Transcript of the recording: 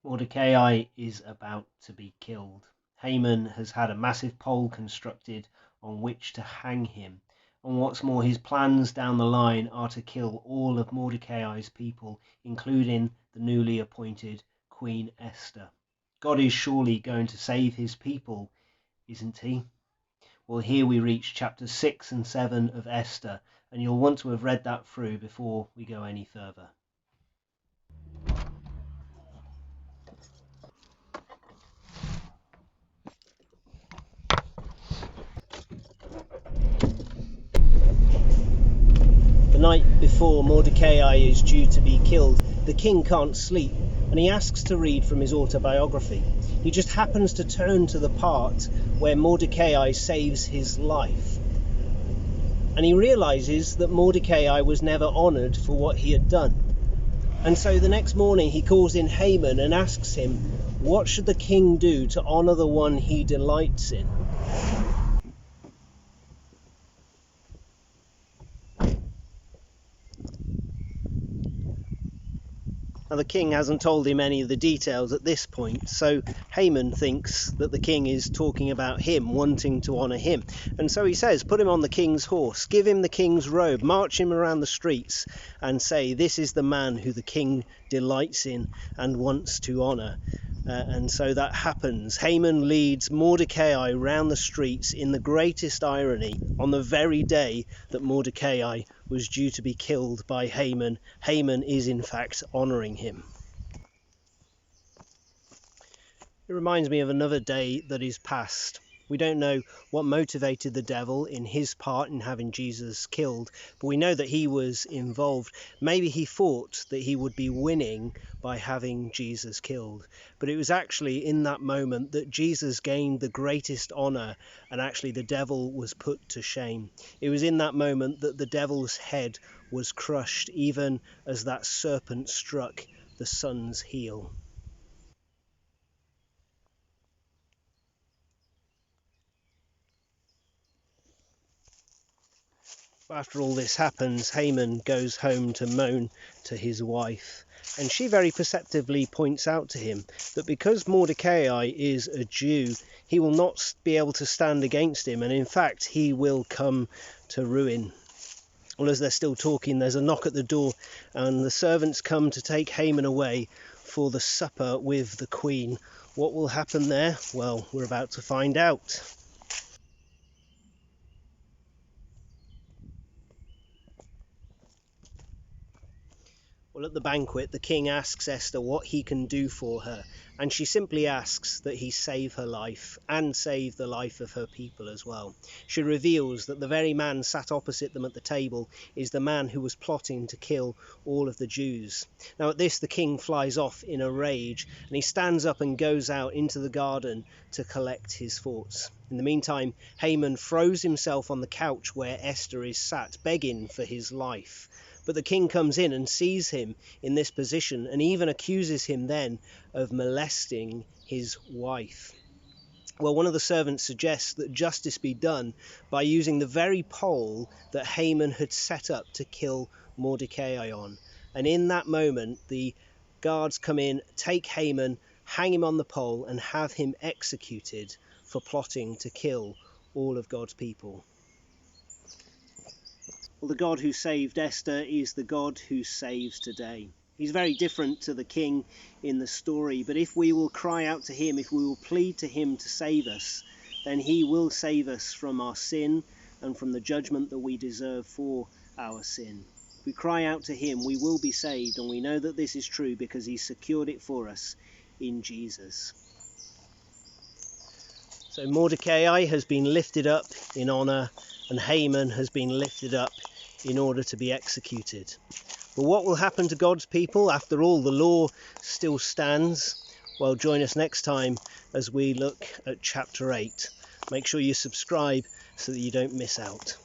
Mordecai is about to be killed. Haman has had a massive pole constructed on which to hang him, and what's more, his plans down the line are to kill all of Mordecai's people, including the newly appointed Queen Esther. God is surely going to save his people, isn't he? Well, here we reach chapters 6 and 7 of Esther, and you'll want to have read that through before we go any further. The night before Mordecai is due to be killed, the king can't sleep, and he asks to read from his autobiography. He just happens to turn to the part where Mordecai saves his life. And he realizes that Mordecai was never honored for what he had done. And so the next morning he calls in Haman and asks him, what should the king do to honor the one he delights in? Now, the king hasn't told him any of the details at this point, so Haman thinks that the king is talking about him, wanting to honour him. And so he says, put him on the king's horse, give him the king's robe, march him around the streets and say, this is the man who the king delights in and wants to honour. And so that happens. Haman leads Mordecai round the streets in the greatest irony on the very day that Mordecai was due to be killed by Haman. Haman is in fact honouring him. It reminds me of another day that is past. We don't know what motivated the devil in his part in having Jesus killed, but we know that he was involved. Maybe he thought that he would be winning by having Jesus killed, but it was actually in that moment that Jesus gained the greatest honour, and actually the devil was put to shame. It was in that moment that the devil's head was crushed, even as that serpent struck the son's heel. After all this happens, Haman goes home to moan to his wife, and she very perceptively points out to him that because Mordecai is a Jew, he will not be able to stand against him, and in fact he will come to ruin. Well, as they're still talking, there's a knock at the door, and the servants come to take Haman away for the supper with the queen. What will happen there? Well, we're about to find out. Well, at the banquet, the king asks Esther what he can do for her, and she simply asks that he save her life and save the life of her people as well. She reveals that the very man sat opposite them at the table is the man who was plotting to kill all of the Jews. Now at this, the king flies off in a rage, and he stands up and goes out into the garden to collect his thoughts. In the meantime, Haman throws himself on the couch where Esther is sat, begging for his life. But the king comes in and sees him in this position and even accuses him then of molesting his wife. Well, one of the servants suggests that justice be done by using the very pole that Haman had set up to kill Mordecai on. And in that moment, the guards come in, take Haman, hang him on the pole and have him executed for plotting to kill all of God's people. Well, the God who saved Esther is the God who saves today. He's very different to the king in the story, but if we will cry out to him, if we will plead to him to save us, then he will save us from our sin and from the judgment that we deserve for our sin. If we cry out to him, we will be saved, and we know that this is true because he secured it for us in Jesus. So Mordecai has been lifted up in honour, and Haman has been lifted up in order to be executed. But what will happen to God's people? After all, the law still stands. Well, join us next time as we look at chapter 8. Make sure you subscribe so that you don't miss out.